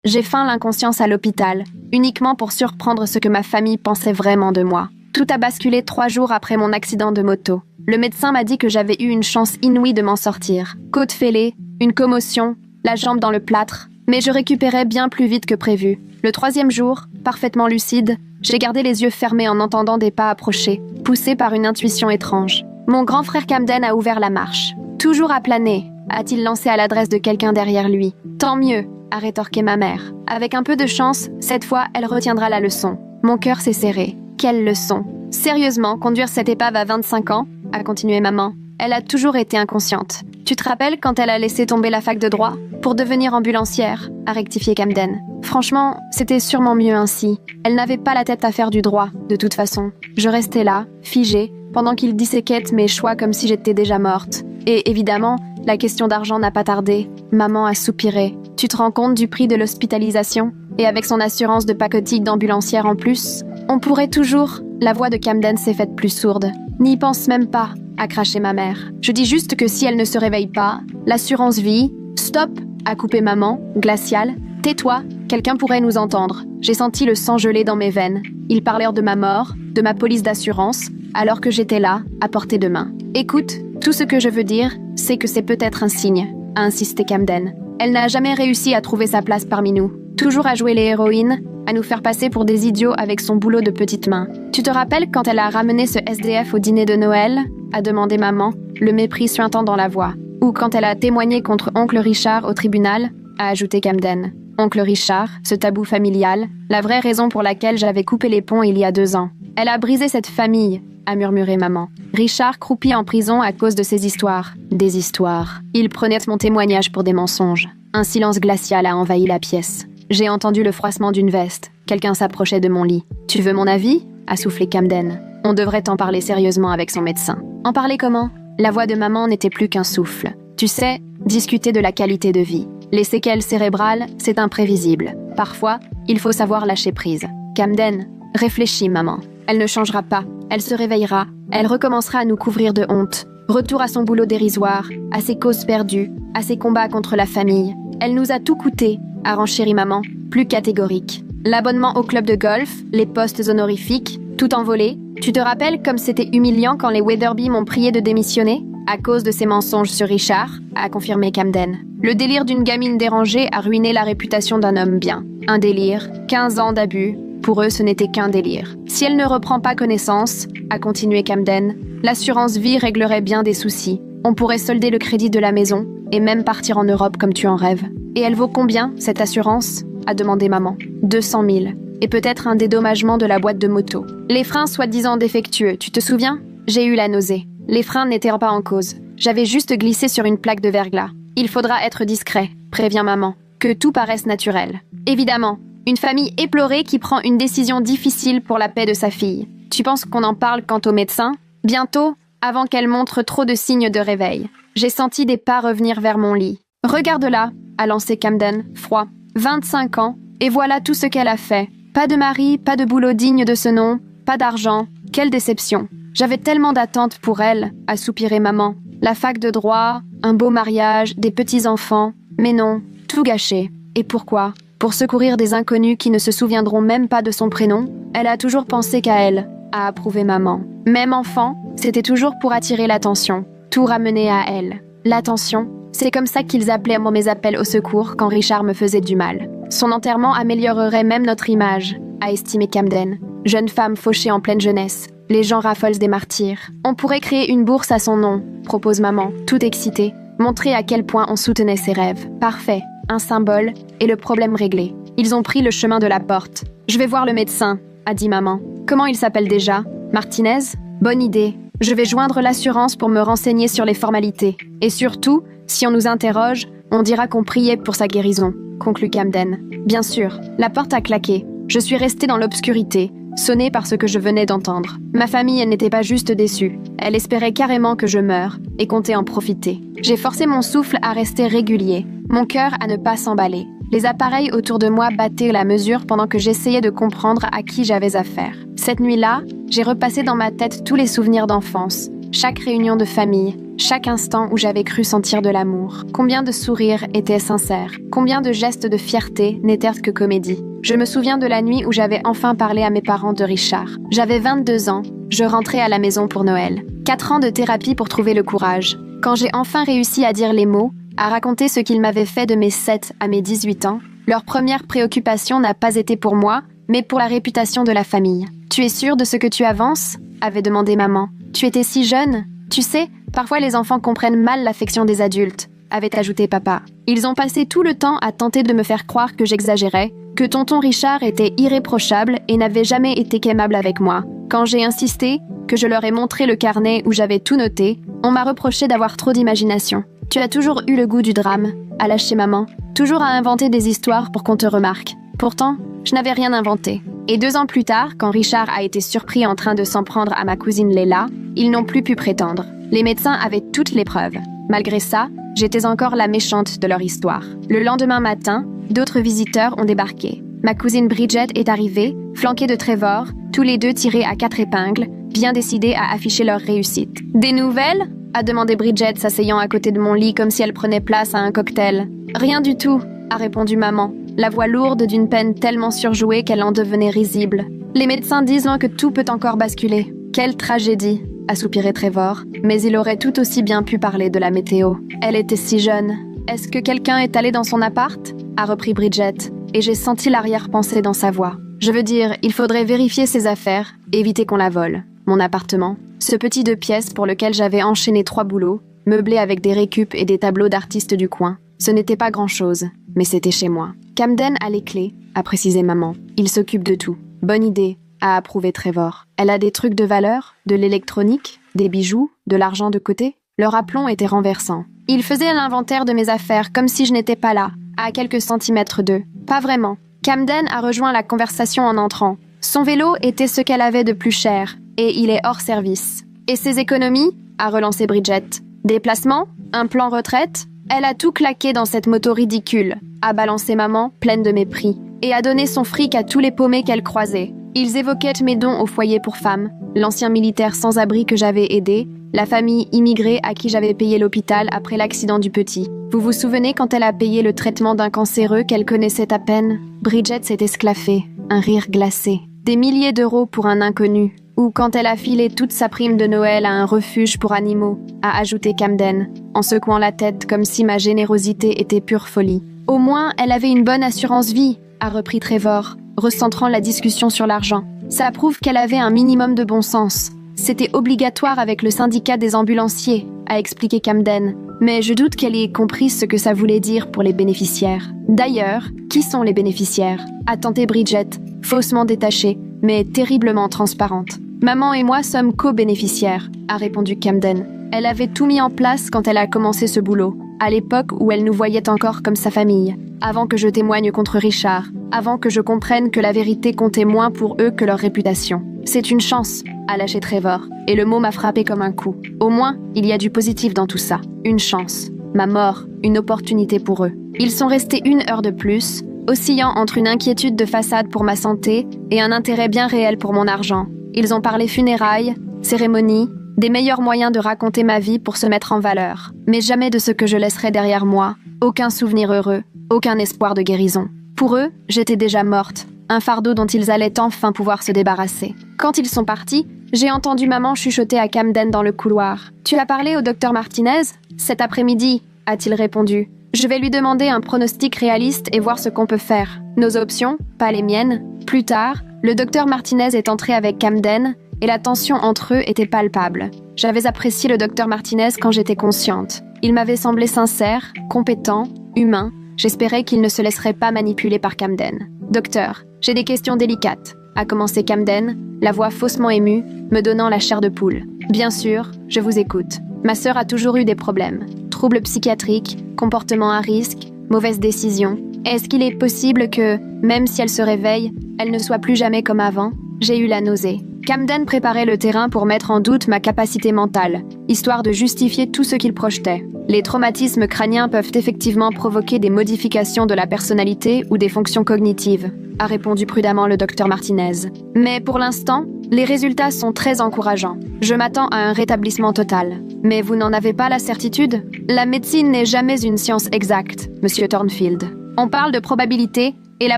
J'ai feint l'inconscience à l'hôpital, uniquement pour surprendre ce que ma famille pensait vraiment de moi. Tout a basculé 3 jours après mon accident de moto. Le médecin m'a dit que j'avais eu une chance inouïe de m'en sortir. Côte fêlée, une commotion, la jambe dans le plâtre, mais je récupérais bien plus vite que prévu. Le 3e jour, parfaitement lucide, j'ai gardé les yeux fermés en entendant des pas approcher, poussés par une intuition étrange. Mon grand frère Camden a ouvert la marche. « Toujours à planer », a-t-il lancé à l'adresse de quelqu'un derrière lui. « Tant mieux », a rétorqué ma mère. Avec un peu de chance, cette fois, elle retiendra la leçon. Mon cœur s'est serré. Quelle leçon! Sérieusement, conduire cette épave à 25 ans, a continué maman. Elle a toujours été inconsciente. Tu te rappelles quand elle a laissé tomber la fac de droit pour devenir ambulancière, a rectifié Camden. Franchement, c'était sûrement mieux ainsi. Elle n'avait pas la tête à faire du droit, de toute façon. Je restais là, figée, pendant qu'il disséquait mes choix comme si j'étais déjà morte. Et évidemment, la question d'argent n'a pas tardé. Maman a soupiré. Tu te rends compte du prix de l'hospitalisation? Et avec son assurance de pacotille d'ambulancière en plus, on pourrait toujours... La voix de Camden s'est faite plus sourde. N'y pense même pas, a craché ma mère. Je dis juste que si elle ne se réveille pas, l'assurance vie... Stop, a coupé maman, glaciale. Tais-toi, quelqu'un pourrait nous entendre. J'ai senti le sang geler dans mes veines. Ils parlèrent de ma mort, de ma police d'assurance, alors que j'étais là, à portée de main. Écoute, tout ce que je veux dire, c'est que c'est peut-être un signe, a insisté Camden. Elle n'a jamais réussi à trouver sa place parmi nous. Toujours à jouer les héroïnes, à nous faire passer pour des idiots avec son boulot de petite main. Tu te rappelles quand elle a ramené ce SDF au dîner de Noël? A demandé maman, le mépris suintant dans la voix. Ou quand elle a témoigné contre oncle Richard au tribunal? A ajouté Camden. Oncle Richard, ce tabou familial, la vraie raison pour laquelle j'avais coupé les ponts il y a 2 ans. Elle a brisé cette famille, a murmuré maman. Richard croupit en prison à cause de ses histoires. Des histoires. Il prenait mon témoignage pour des mensonges. Un silence glacial a envahi la pièce. J'ai entendu le froissement d'une veste. Quelqu'un s'approchait de mon lit. « Tu veux mon avis ?» a soufflé Camden. On devrait en parler sérieusement avec son médecin. En parler comment? La voix de maman n'était plus qu'un souffle. Tu sais, discuter de la qualité de vie. Les séquelles cérébrales, c'est imprévisible. Parfois, il faut savoir lâcher prise. Camden, réfléchis, maman. Elle ne changera pas. Elle se réveillera. Elle recommencera à nous couvrir de honte. Retour à son boulot dérisoire, à ses causes perdues, à ses combats contre la famille. Elle nous a tout coûté, a renchéri maman, plus catégorique. L'abonnement au club de golf, les postes honorifiques, tout envolé. Tu te rappelles comme c'était humiliant quand les Weatherby m'ont prié de démissionner? À cause de ses mensonges sur Richard, a confirmé Camden. Le délire d'une gamine dérangée a ruiné la réputation d'un homme bien. Un délire, 15 ans d'abus. Pour eux, ce n'était qu'un délire. Si elle ne reprend pas connaissance, a continué Camden, l'assurance vie réglerait bien des soucis. On pourrait solder le crédit de la maison et même partir en Europe comme tu en rêves. Et elle vaut combien, cette assurance? A demandé maman. 200 000. Et peut-être un dédommagement de la boîte de moto. Les freins soi-disant défectueux, tu te souviens? J'ai eu la nausée. Les freins n'étaient pas en cause. J'avais juste glissé sur une plaque de verglas. Il faudra être discret, prévient maman. Que tout paraisse naturel. Évidemment, une famille éplorée qui prend une décision difficile pour la paix de sa fille. Tu penses qu'on en parle quant au médecin? Bientôt, avant qu'elle montre trop de signes de réveil. J'ai senti des pas revenir vers mon lit. « Regarde-la », a lancé Camden, froid. 25 ans, et voilà tout ce qu'elle a fait. Pas de mari, pas de boulot digne de ce nom, pas d'argent. Quelle déception. J'avais tellement d'attentes pour elle, a soupiré maman. La fac de droit, un beau mariage, des petits-enfants. Mais non, tout gâché. Et pourquoi? Pour secourir des inconnus qui ne se souviendront même pas de son prénom? Elle a toujours pensé qu'à elle, a approuvé maman. Même enfant, c'était toujours pour attirer l'attention. Tout ramener à elle. L'attention, c'est comme ça qu'ils appelaient mes appels au secours quand Richard me faisait du mal. Son enterrement améliorerait même notre image, a estimé Camden. Jeune femme fauchée en pleine jeunesse. Les gens raffolent des martyrs. On pourrait créer une bourse à son nom, propose maman, toute excitée. Montrer à quel point on soutenait ses rêves. Parfait, un symbole, et le problème réglé. Ils ont pris le chemin de la porte. Je vais voir le médecin, a dit maman. Comment il s'appelle déjà? Martinez? Bonne idée. Je vais joindre l'assurance pour me renseigner sur les formalités. Et surtout, si on nous interroge, on dira qu'on priait pour sa guérison, conclut Camden. Bien sûr, la porte a claqué. Je suis restée dans l'obscurité, sonnée par ce que je venais d'entendre. Ma famille n'était pas juste déçue. Elle espérait carrément que je meure et comptait en profiter. J'ai forcé mon souffle à rester régulier, mon cœur à ne pas s'emballer. Les appareils autour de moi battaient la mesure pendant que j'essayais de comprendre à qui j'avais affaire. Cette nuit-là, j'ai repassé dans ma tête tous les souvenirs d'enfance, chaque réunion de famille, Chaque instant où j'avais cru sentir de l'amour. Combien de sourires étaient sincères. Combien de gestes de fierté n'étaient que comédie. Je me souviens de la nuit où j'avais enfin parlé à mes parents de Richard. J'avais 22 ans. Je rentrais à la maison pour Noël. 4 ans de thérapie pour trouver le courage. Quand j'ai enfin réussi à dire les mots, à raconter ce qu'ils m'avaient fait de mes 7 à mes 18 ans, leur première préoccupation n'a pas été pour moi, mais pour la réputation de la famille. « Tu es sûre de ce que tu avances ?» avait demandé maman. « Tu étais si jeune. Tu sais, parfois les enfants comprennent mal l'affection des adultes, » avait ajouté papa. Ils ont passé tout le temps à tenter de me faire croire que j'exagérais, que tonton Richard était irréprochable et n'avait jamais été qu'aimable avec moi. Quand j'ai insisté, que je leur ai montré le carnet où j'avais tout noté, on m'a reproché d'avoir trop d'imagination. « Tu as toujours eu le goût du drame, » a lâché maman. « Toujours à inventer des histoires pour qu'on te remarque. » Pourtant, je n'avais rien inventé. Et 2 ans plus tard, quand Richard a été surpris en train de s'en prendre à ma cousine Léla, ils n'ont plus pu prétendre. Les médecins avaient toutes les preuves. Malgré ça, j'étais encore la méchante de leur histoire. Le lendemain matin, d'autres visiteurs ont débarqué. Ma cousine Bridget est arrivée, flanquée de Trevor, tous les deux tirés à 4 épingles, bien décidés à afficher leur réussite. « Des nouvelles ?» a demandé Bridget, s'asseyant à côté de mon lit comme si elle prenait place à un cocktail. « Rien du tout », a répondu maman, la voix lourde d'une peine tellement surjouée qu'elle en devenait risible. « Les médecins disent que tout peut encore basculer. » « Quelle tragédie !» a soupiré Trevor, mais il aurait tout aussi bien pu parler de la météo. Elle était si jeune. « Est-ce que quelqu'un est allé dans son appart ?» a repris Bridget, et j'ai senti l'arrière-pensée dans sa voix. Je veux dire, il faudrait vérifier ses affaires, éviter qu'on la vole. Mon appartement, ce petit 2 pièces pour lequel j'avais enchaîné 3 boulots, meublé avec des récup et des tableaux d'artistes du coin. Ce n'était pas grand-chose, mais c'était chez moi. Camden a les clés, a précisé maman. Il s'occupe de tout. Bonne idée, a approuvé Trevor. Elle a des trucs de valeur, de l'électronique, des bijoux, de l'argent de côté. Leur aplomb était renversant. Il faisait l'inventaire de mes affaires comme si je n'étais pas là, à quelques centimètres d'eux. Pas vraiment. Camden a rejoint la conversation en entrant. Son vélo était ce qu'elle avait de plus cher, et il est hors service. Et ses économies ? A relancé Bridget. Des placements ? Un plan retraite ? Elle a tout claqué dans cette moto ridicule, a balancé maman, pleine de mépris, et a donné son fric à tous les paumés qu'elle croisait. Ils évoquaient mes dons au foyer pour femmes, l'ancien militaire sans-abri que j'avais aidé, la famille immigrée à qui j'avais payé l'hôpital après l'accident du petit. Vous vous souvenez quand elle a payé le traitement d'un cancéreux qu'elle connaissait à peine ? Bridget s'est esclaffée, un rire glacé. Des milliers d'euros pour un inconnu. Ou quand elle a filé toute sa prime de Noël à un refuge pour animaux, a ajouté Camden, en secouant la tête comme si ma générosité était pure folie. Au moins, elle avait une bonne assurance vie, a repris Trevor, recentrant la discussion sur l'argent. Ça prouve qu'elle avait un minimum de bon sens. C'était obligatoire avec le syndicat des ambulanciers, a expliqué Camden. Mais je doute qu'elle ait compris ce que ça voulait dire pour les bénéficiaires. D'ailleurs, qui sont les bénéficiaires ? A tenté Bridget, faussement détachée, mais terriblement transparente. Maman et moi sommes co-bénéficiaires, a répondu Camden. Elle avait tout mis en place quand elle a commencé ce boulot, à l'époque où elle nous voyait encore comme sa famille, avant que je témoigne contre Richard, avant que je comprenne que la vérité comptait moins pour eux que leur réputation. C'est une chance, a lâché Trevor, et le mot m'a frappé comme un coup. Au moins, il y a du positif dans tout ça. Une chance. Ma mort, une opportunité pour eux. Ils sont restés 1 heure de plus, oscillant entre une inquiétude de façade pour ma santé et un intérêt bien réel pour mon argent. Ils ont parlé funérailles, cérémonies, des meilleurs moyens de raconter ma vie pour se mettre en valeur. Mais jamais de ce que je laisserai derrière moi. Aucun souvenir heureux, aucun espoir de guérison. Pour eux, j'étais déjà morte, un fardeau dont ils allaient enfin pouvoir se débarrasser. Quand ils sont partis, j'ai entendu maman chuchoter à Camden dans le couloir. « Tu as parlé au docteur Martinez ? Cet après-midi » a-t-il répondu. « Je vais lui demander un pronostic réaliste et voir ce qu'on peut faire. Nos options, pas les miennes. » Plus tard, le docteur Martinez est entré avec Camden et la tension entre eux était palpable. J'avais apprécié le docteur Martinez quand j'étais consciente. Il m'avait semblé sincère, compétent, humain. J'espérais qu'il ne se laisserait pas manipuler par Camden. « Docteur, j'ai des questions délicates, » a commencé Camden, la voix faussement émue, me donnant la chair de poule. « Bien sûr, je vous écoute. Ma sœur a toujours eu des problèmes. Troubles psychiatriques, comportement à risque, mauvaises décisions. Est-ce qu'il est possible que, même si elle se réveille, elle ne soit plus jamais comme avant ? J'ai eu la nausée. » Camden préparait le terrain pour mettre en doute ma capacité mentale, histoire de justifier tout ce qu'il projetait. Les traumatismes crâniens peuvent effectivement provoquer des modifications de la personnalité ou des fonctions cognitives, a répondu prudemment le docteur Martinez. Mais pour l'instant, les résultats sont très encourageants. Je m'attends à un rétablissement total. Mais vous n'en avez pas la certitude? La médecine n'est jamais une science exacte, Monsieur Thornfield. On parle de probabilité, et la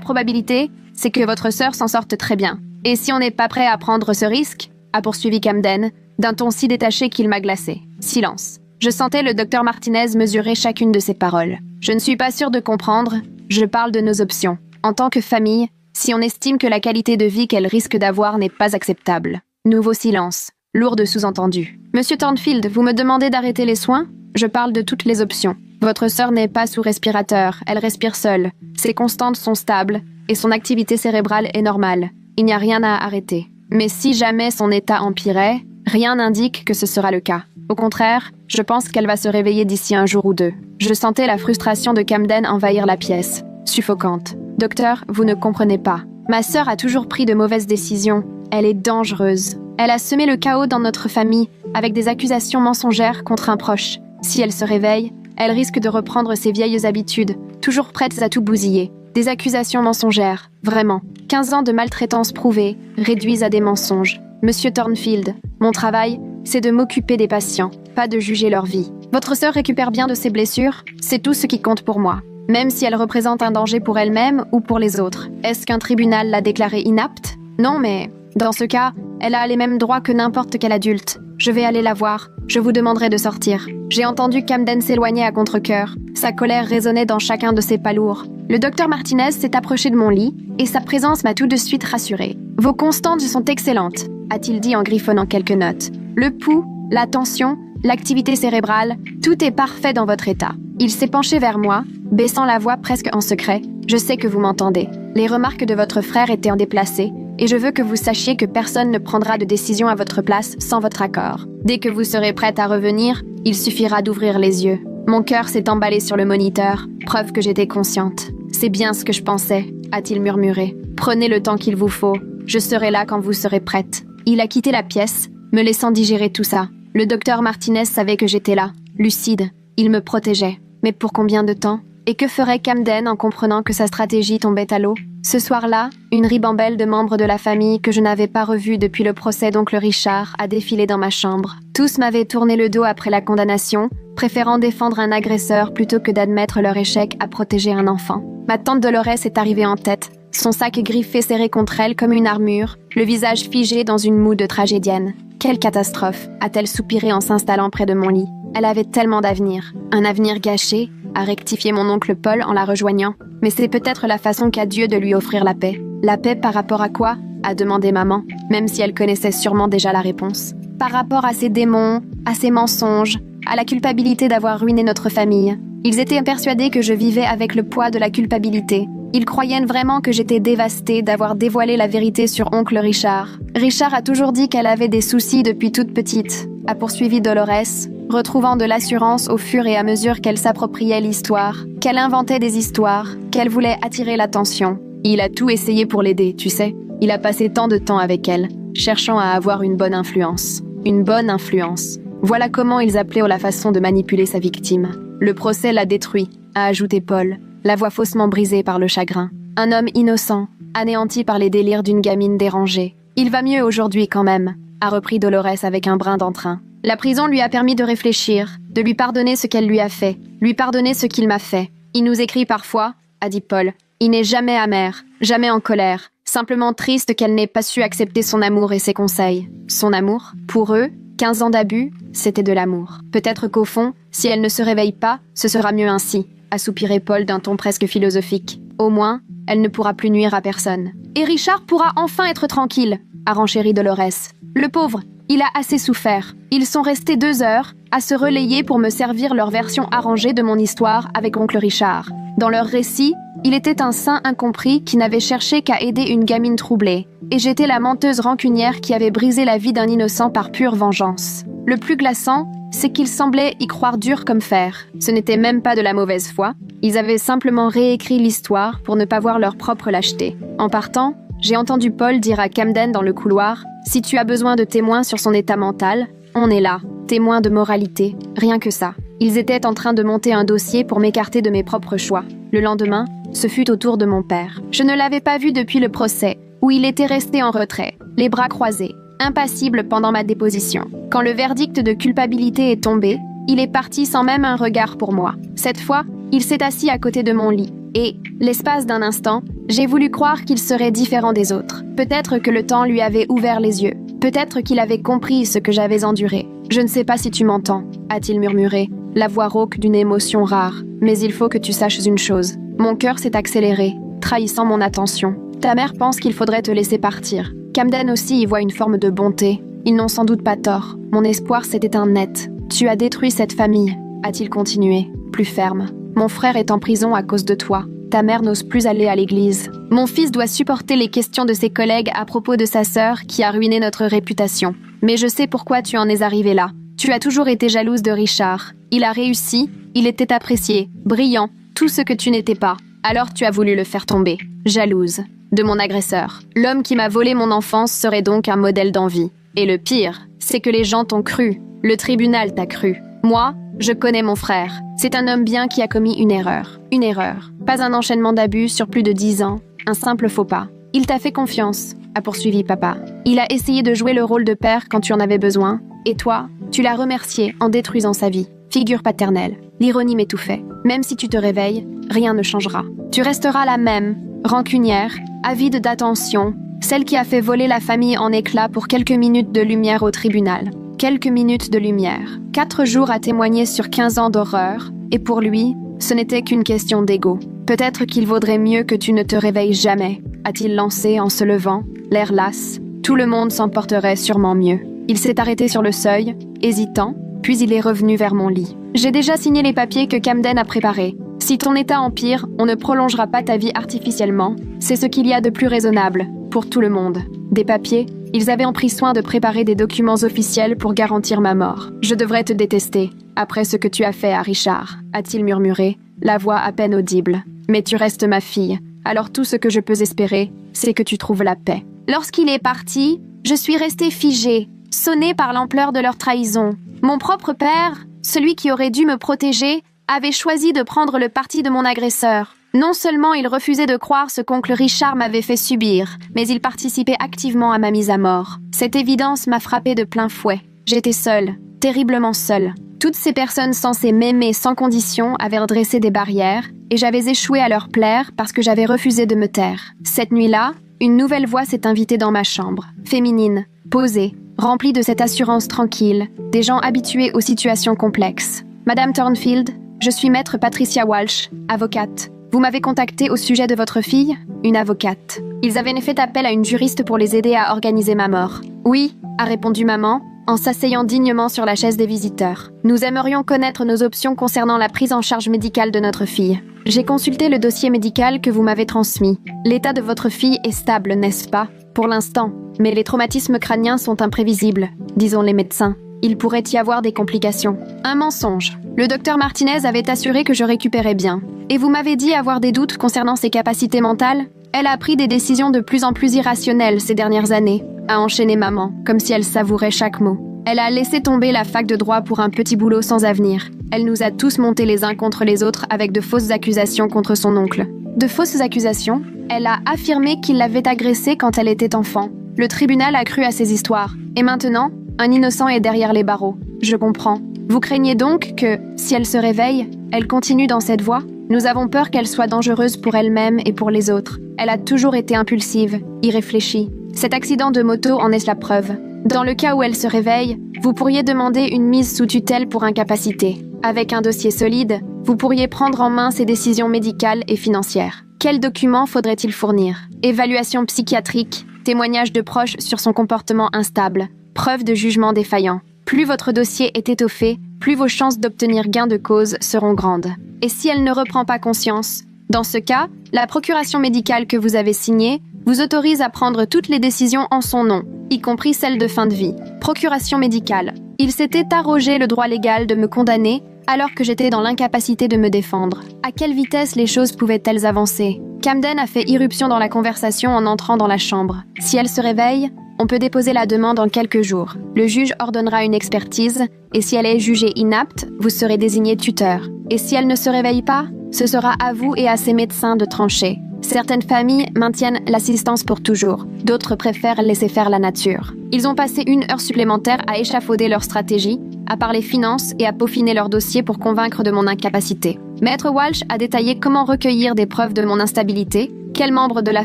probabilité, c'est que votre sœur s'en sorte très bien. Et si on n'est pas prêt à prendre ce risque, a poursuivi Camden, d'un ton si détaché qu'il m'a glacé. Silence. Je sentais le docteur Martinez mesurer chacune de ses paroles. Je ne suis pas sûre de comprendre, je parle de nos options. En tant que famille, si on estime que la qualité de vie qu'elle risque d'avoir n'est pas acceptable. Nouveau silence. Lourd de sous-entendus. Monsieur Thornfield, vous me demandez d'arrêter les soins? Je parle de toutes les options. Votre sœur n'est pas sous respirateur, elle respire seule. Ses constantes sont stables, et son activité cérébrale est normale. Il n'y a rien à arrêter. Mais si jamais son état empirait, rien n'indique que ce sera le cas. Au contraire, je pense qu'elle va se réveiller d'ici un jour ou deux. Je sentais la frustration de Camden envahir la pièce. Suffocante. Docteur, vous ne comprenez pas. Ma sœur a toujours pris de mauvaises décisions. Elle est dangereuse. Elle a semé le chaos dans notre famille, avec des accusations mensongères contre un proche. Si elle se réveille, elle risque de reprendre ses vieilles habitudes, toujours prêtes à tout bousiller. Des accusations mensongères, vraiment. 15 ans de maltraitance prouvée, réduits à des mensonges. Monsieur Thornfield, mon travail, c'est de m'occuper des patients, pas de juger leur vie. Votre sœur récupère bien de ses blessures, c'est tout ce qui compte pour moi. Même si elle représente un danger pour elle-même ou pour les autres. Est-ce qu'un tribunal l'a déclarée inapte? Non, mais dans ce cas, elle a les mêmes droits que n'importe quel adulte. Je vais aller la voir. Je vous demanderai de sortir. J'ai entendu Camden s'éloigner à contre-cœur. Sa colère résonnait dans chacun de ses pas lourds. Le docteur Martinez s'est approché de mon lit et sa présence m'a tout de suite rassurée. Vos constantes sont excellentes, a-t-il dit en griffonnant quelques notes. Le pouls, la tension, l'activité cérébrale, tout est parfait dans votre état. Il s'est penché vers moi, baissant la voix presque en secret. Je sais que vous m'entendez. Les remarques de votre frère étaient déplacées, et je veux que vous sachiez que personne ne prendra de décision à votre place sans votre accord. Dès que vous serez prête à revenir, il suffira d'ouvrir les yeux. Mon cœur s'est emballé sur le moniteur, preuve que j'étais consciente. C'est bien ce que je pensais, a-t-il murmuré. Prenez le temps qu'il vous faut. Je serai là quand vous serez prête. Il a quitté la pièce, me laissant digérer tout ça. Le docteur Martinez savait que j'étais là, lucide. Il me protégeait. Mais pour combien de temps? Et que ferait Camden en comprenant que sa stratégie tombait à l'eau? Ce soir-là, une ribambelle de membres de la famille que je n'avais pas revue depuis le procès d'oncle Richard a défilé dans ma chambre. Tous m'avaient tourné le dos après la condamnation, préférant défendre un agresseur plutôt que d'admettre leur échec à protéger un enfant. Ma tante Dolores est arrivée en tête, son sac griffé serré contre elle comme une armure, le visage figé dans une moue de tragédienne. Quelle catastrophe, a-t-elle soupiré en s'installant près de mon lit. Elle avait tellement d'avenir. Un avenir gâché, a rectifié mon oncle Paul en la rejoignant. Mais c'est peut-être la façon qu'a Dieu de lui offrir la paix. La paix par rapport à quoi? A demandé maman, même si elle connaissait sûrement déjà la réponse. Par rapport à ses démons, à ses mensonges, à la culpabilité d'avoir ruiné notre famille. Ils étaient persuadés que je vivais avec le poids de la culpabilité. Ils croyaient vraiment que j'étais dévastée d'avoir dévoilé la vérité sur oncle Richard. Richard a toujours dit qu'elle avait des soucis depuis toute petite, a poursuivi Dolores, retrouvant de l'assurance au fur et à mesure qu'elle s'appropriait l'histoire, qu'elle inventait des histoires, qu'elle voulait attirer l'attention. Il a tout essayé pour l'aider, tu sais. Il a passé tant de temps avec elle, cherchant à avoir une bonne influence. Une bonne influence. Voilà comment ils appelaient la façon de manipuler sa victime. Le procès l'a détruit, a ajouté Paul, la voix faussement brisée par le chagrin. Un homme innocent, anéanti par les délires d'une gamine dérangée. Il va mieux aujourd'hui quand même, a repris Dolores avec un brin d'entrain. La prison lui a permis de réfléchir, de lui pardonner ce qu'elle lui a fait, lui pardonner ce qu'il m'a fait. Il nous écrit parfois, a dit Paul. Il n'est jamais amer, jamais en colère, simplement triste qu'elle n'ait pas su accepter son amour et ses conseils. Son amour, pour eux, 15 ans d'abus, c'était de l'amour. Peut-être qu'au fond, si elle ne se réveille pas, ce sera mieux ainsi, a soupiré Paul d'un ton presque philosophique. Au moins, elle ne pourra plus nuire à personne. Et Richard pourra enfin être tranquille, a renchéri Dolores. Le pauvre, il a assez souffert. Ils sont restés 2 heures à se relayer pour me servir leur version arrangée de mon histoire avec oncle Richard. Dans leur récit, il était un saint incompris qui n'avait cherché qu'à aider une gamine troublée. Et j'étais la menteuse rancunière qui avait brisé la vie d'un innocent par pure vengeance. Le plus glaçant, c'est qu'ils semblaient y croire dur comme fer. Ce n'était même pas de la mauvaise foi. Ils avaient simplement réécrit l'histoire pour ne pas voir leur propre lâcheté. En partant, j'ai entendu Paul dire à Camden dans le couloir « Si tu as besoin de témoins sur son état mental, on est là. Témoins de moralité, rien que ça. » Ils étaient en train de monter un dossier pour m'écarter de mes propres choix. Le lendemain, ce fut au tour de mon père. Je ne l'avais pas vu depuis le procès, où il était resté en retrait, les bras croisés. impassible pendant ma déposition. Quand le verdict de culpabilité est tombé, il est parti sans même un regard pour moi. Cette fois, il s'est assis à côté de mon lit. Et, l'espace d'un instant, j'ai voulu croire qu'il serait différent des autres. Peut-être que le temps lui avait ouvert les yeux. Peut-être qu'il avait compris ce que j'avais enduré. « Je ne sais pas si tu m'entends », a-t-il murmuré, la voix rauque d'une émotion rare. « Mais il faut que tu saches une chose. Mon cœur s'est accéléré, trahissant mon attention. Ta mère pense qu'il faudrait te laisser partir. Camden aussi y voit une forme de bonté. Ils n'ont sans doute pas tort. Mon espoir s'est éteint net. Tu as détruit cette famille, a-t-il continué, plus ferme. Mon frère est en prison à cause de toi. Ta mère n'ose plus aller à l'église. Mon fils doit supporter les questions de ses collègues à propos de sa sœur qui a ruiné notre réputation. Mais je sais pourquoi tu en es arrivé là. Tu as toujours été jalouse de Richard. Il a réussi, il était apprécié, brillant, tout ce que tu n'étais pas. Alors tu as voulu le faire tomber. Jalouse de mon agresseur. L'homme qui m'a volé mon enfance serait donc un modèle d'envie. Et le pire, c'est que les gens t'ont cru. Le tribunal t'a cru. Moi, je connais mon frère. C'est un homme bien qui a commis une erreur. Une erreur. Pas un enchaînement d'abus sur plus de 10 ans. Un simple faux pas. Il t'a fait confiance, a poursuivi papa. Il a essayé de jouer le rôle de père quand tu en avais besoin. Et toi, tu l'as remercié en détruisant sa vie. Figure paternelle. L'ironie m'étouffait. Même si tu te réveilles, rien ne changera. Tu resteras la même, rancunière, avide d'attention, celle qui a fait voler la famille en éclats pour quelques minutes de lumière au tribunal. Quelques minutes de lumière. 4 jours à témoigner sur 15 ans d'horreur, et pour lui, ce n'était qu'une question d'ego. Peut-être qu'il vaudrait mieux que tu ne te réveilles jamais, a-t-il lancé en se levant, l'air las. Tout le monde s'en porterait sûrement mieux. Il s'est arrêté sur le seuil, hésitant, puis il est revenu vers mon lit. J'ai déjà signé les papiers que Camden a préparés. Si ton état empire, on ne prolongera pas ta vie artificiellement. C'est ce qu'il y a de plus raisonnable, pour tout le monde. Des papiers, ils avaient pris soin de préparer des documents officiels pour garantir ma mort. Je devrais te détester, après ce que tu as fait à Richard, a-t-il murmuré, la voix à peine audible. Mais tu restes ma fille, alors tout ce que je peux espérer, c'est que tu trouves la paix. Lorsqu'il est parti, je suis restée figée, sonnée par l'ampleur de leur trahison. Mon propre père, celui qui aurait dû me protéger, avait choisi de prendre le parti de mon agresseur. Non seulement il refusait de croire ce qu'oncle Richard m'avait fait subir, mais il participait activement à ma mise à mort. Cette évidence m'a frappée de plein fouet. J'étais seule, terriblement seule. Toutes ces personnes censées m'aimer sans condition avaient redressé des barrières, et j'avais échoué à leur plaire parce que j'avais refusé de me taire. Cette nuit-là, une nouvelle voix s'est invitée dans ma chambre, féminine, posée, remplie de cette assurance tranquille, des gens habitués aux situations complexes. Madame Thornfield, je suis maître Patricia Walsh, avocate. Vous m'avez contacté au sujet de votre fille, une avocate. Ils avaient fait appel à une juriste pour les aider à organiser ma mort. Oui, a répondu maman, en s'asseyant dignement sur la chaise des visiteurs. Nous aimerions connaître nos options concernant la prise en charge médicale de notre fille. J'ai consulté le dossier médical que vous m'avez transmis. L'état de votre fille est stable, n'est-ce pas? Pour l'instant. Mais les traumatismes crâniens sont imprévisibles, disons les médecins. Il pourrait y avoir des complications. Un mensonge. Le docteur Martinez avait assuré que je récupérais bien. Et vous m'avez dit avoir des doutes concernant ses capacités mentales? Elle a pris des décisions de plus en plus irrationnelles ces dernières années, a enchaîné maman, comme si elle savourait chaque mot. Elle a laissé tomber la fac de droit pour un petit boulot sans avenir. Elle nous a tous montés les uns contre les autres avec de fausses accusations contre son oncle. De fausses accusations? Elle a affirmé qu'il l'avait agressée quand elle était enfant. Le tribunal a cru à ces histoires. Et maintenant, un innocent est derrière les barreaux. Je comprends. Vous craignez donc que, si elle se réveille, elle continue dans cette voie? Nous avons peur qu'elle soit dangereuse pour elle-même et pour les autres. Elle a toujours été impulsive, irréfléchie. Cet accident de moto en est la preuve. Dans le cas où elle se réveille, vous pourriez demander une mise sous tutelle pour incapacité. Avec un dossier solide, vous pourriez prendre en main ses décisions médicales et financières. Quels documents faudrait-il fournir? Évaluation psychiatrique, témoignages de proches sur son comportement instable, preuve de jugement défaillant. Plus votre dossier est étoffé, plus vos chances d'obtenir gain de cause seront grandes. Et si elle ne reprend pas conscience? Dans ce cas, la procuration médicale que vous avez signée vous autorise à prendre toutes les décisions en son nom, y compris celles de fin de vie. Procuration médicale. Il s'était arrogé le droit légal de me condamner alors que j'étais dans l'incapacité de me défendre. À quelle vitesse les choses pouvaient-elles avancer? Camden a fait irruption dans la conversation en entrant dans la chambre. Si elle se réveille, on peut déposer la demande en quelques jours. Le juge ordonnera une expertise, et si elle est jugée inapte, vous serez désigné tuteur. Et si elle ne se réveille pas, ce sera à vous et à ses médecins de trancher. Certaines familles maintiennent l'assistance pour toujours, d'autres préfèrent laisser faire la nature. Ils ont passé 1 heure supplémentaire à échafauder leur stratégie, à parler finances et à peaufiner leur dossier pour convaincre de mon incapacité. Maître Walsh a détaillé comment recueillir des preuves de mon instabilité, quels membres de la